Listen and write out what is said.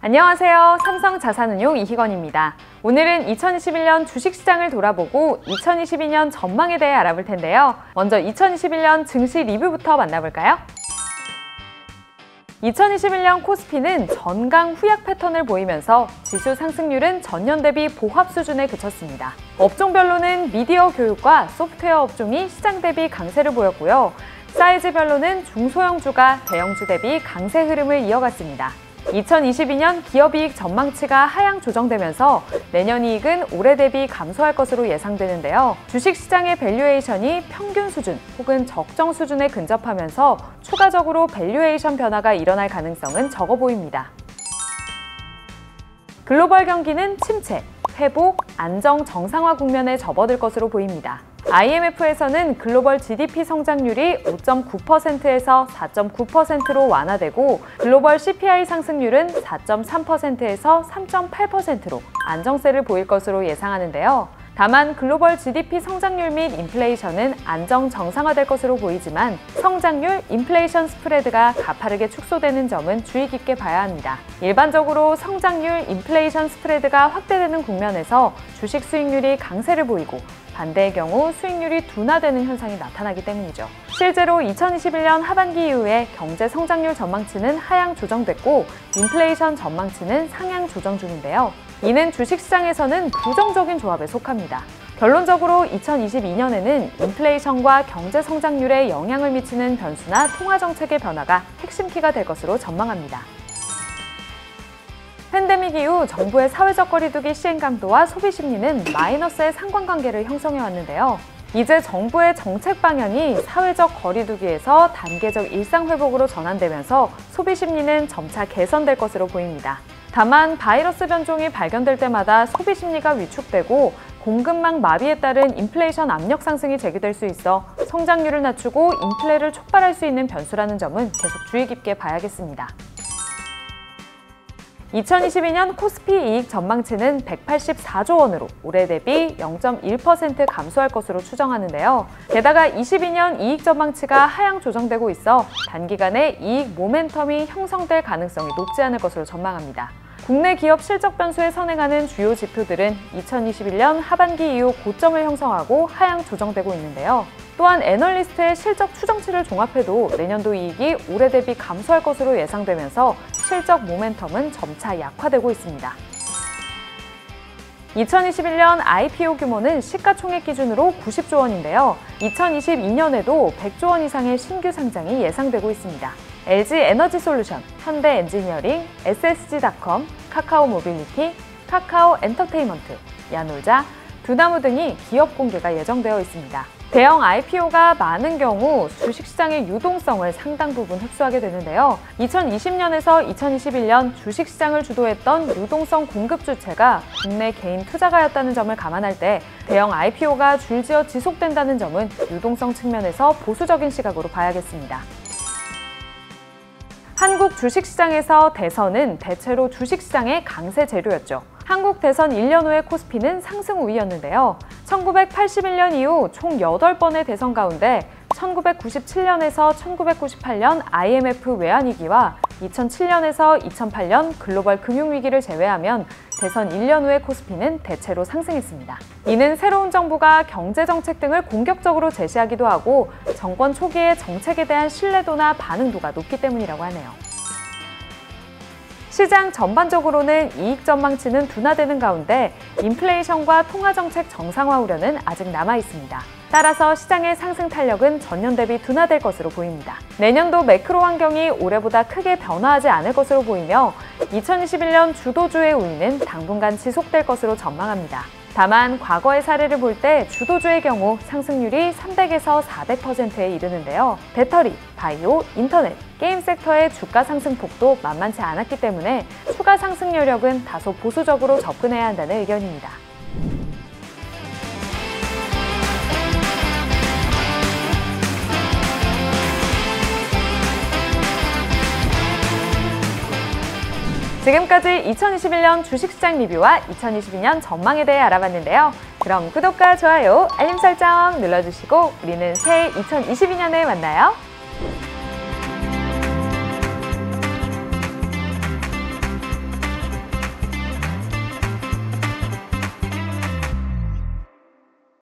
안녕하세요. 삼성자산운용 이희건입니다. 오늘은 2021년 주식시장을 돌아보고 2022년 전망에 대해 알아볼 텐데요. 먼저 2021년 증시 리뷰부터 만나볼까요? 2021년 코스피는 전강 후약 패턴을 보이면서 지수 상승률은 전년 대비 보합 수준에 그쳤습니다. 업종별로는 미디어 교육과 소프트웨어 업종이 시장 대비 강세를 보였고요. 사이즈별로는 중소형주가 대형주 대비 강세 흐름을 이어갔습니다. 2022년 기업이익 전망치가 하향 조정되면서 내년 이익은 올해 대비 감소할 것으로 예상되는데요. 주식시장의 밸류에이션이 평균 수준 혹은 적정 수준에 근접하면서 추가적으로 밸류에이션 변화가 일어날 가능성은 적어 보입니다. 글로벌 경기는 침체, 회복, 안정, 정상화 국면에 접어들 것으로 보입니다. IMF에서는 글로벌 GDP 성장률이 5.9%에서 4.9%로 완화되고 글로벌 CPI 상승률은 4.3%에서 3.8%로 안정세를 보일 것으로 예상하는데요. 다만 글로벌 GDP 성장률 및 인플레이션은 안정 정상화될 것으로 보이지만 성장률, 인플레이션 스프레드가 가파르게 축소되는 점은 주의 깊게 봐야 합니다. 일반적으로 성장률, 인플레이션 스프레드가 확대되는 국면에서 주식 수익률이 강세를 보이고 반대의 경우 수익률이 둔화되는 현상이 나타나기 때문이죠. 실제로 2021년 하반기 이후에 경제 성장률 전망치는 하향 조정됐고 인플레이션 전망치는 상향 조정 중인데요. 이는 주식시장에서는 부정적인 조합에 속합니다. 결론적으로 2022년에는 인플레이션과 경제 성장률에 영향을 미치는 변수나 통화정책의 변화가 핵심 키가 될 것으로 전망합니다. 팬데믹 이후 정부의 사회적 거리두기 시행 강도와 소비 심리는 마이너스의 상관관계를 형성해 왔는데요. 이제 정부의 정책 방향이 사회적 거리두기에서 단계적 일상 회복으로 전환되면서 소비 심리는 점차 개선될 것으로 보입니다. 다만 바이러스 변종이 발견될 때마다 소비 심리가 위축되고 공급망 마비에 따른 인플레이션 압력 상승이 제기될 수 있어 성장률을 낮추고 인플레를 촉발할 수 있는 변수라는 점은 계속 주의 깊게 봐야겠습니다. 2022년 코스피 이익 전망치는 184조 원으로 올해 대비 0.1% 감소할 것으로 추정하는데요. 게다가 22년 이익 전망치가 하향 조정되고 있어 단기간에 이익 모멘텀이 형성될 가능성이 높지 않을 것으로 전망합니다. 국내 기업 실적 변수에 선행하는 주요 지표들은 2021년 하반기 이후 고점을 형성하고 하향 조정되고 있는데요. 또한 애널리스트의 실적 추정치를 종합해도 내년도 이익이 올해 대비 감소할 것으로 예상되면서 실적 모멘텀은 점차 약화되고 있습니다. 2021년 IPO 규모는 시가총액 기준으로 90조 원인데요. 2022년에도 100조 원 이상의 신규 상장이 예상되고 있습니다. LG에너지솔루션, 현대엔지니어링, SSG닷컴, 카카오모빌리티, 카카오엔터테인먼트, 야놀자, 두나무 등이 기업 공개가 예정되어 있습니다. 대형 IPO가 많은 경우 주식시장의 유동성을 상당 부분 흡수하게 되는데요. 2020년에서 2021년 주식시장을 주도했던 유동성 공급 주체가 국내 개인 투자가였다는 점을 감안할 때 대형 IPO가 줄지어 지속된다는 점은 유동성 측면에서 보수적인 시각으로 봐야겠습니다. 한국 주식시장에서 대선은 대체로 주식시장의 강세 재료였죠. 한국 대선 1년 후의 코스피는 상승 우위였는데요. 1981년 이후 총 8번의 대선 가운데 1997년에서 1998년 IMF 외환위기와 2007년에서 2008년 글로벌 금융위기를 제외하면 대선 1년 후의 코스피는 대체로 상승했습니다. 이는 새로운 정부가 경제정책 등을 공격적으로 제시하기도 하고 정권 초기의 정책에 대한 신뢰도나 반응도가 높기 때문이라고 하네요. 시장 전반적으로는 이익 전망치는 둔화되는 가운데 인플레이션과 통화정책 정상화 우려는 아직 남아 있습니다. 따라서 시장의 상승 탄력은 전년 대비 둔화될 것으로 보입니다. 내년도 매크로 환경이 올해보다 크게 변화하지 않을 것으로 보이며 2021년 주도주의 우위는 당분간 지속될 것으로 전망합니다. 다만 과거의 사례를 볼 때 주도주의 경우 상승률이 300에서 400%에 이르는데요. 배터리, 바이오, 인터넷, 게임 섹터의 주가 상승폭도 만만치 않았기 때문에 추가 상승 여력은 다소 보수적으로 접근해야 한다는 의견입니다. 지금까지 2021년 주식시장 리뷰와 2022년 전망에 대해 알아봤는데요. 그럼 구독과 좋아요, 알림 설정 눌러주시고 우리는 새해 2022년에 만나요.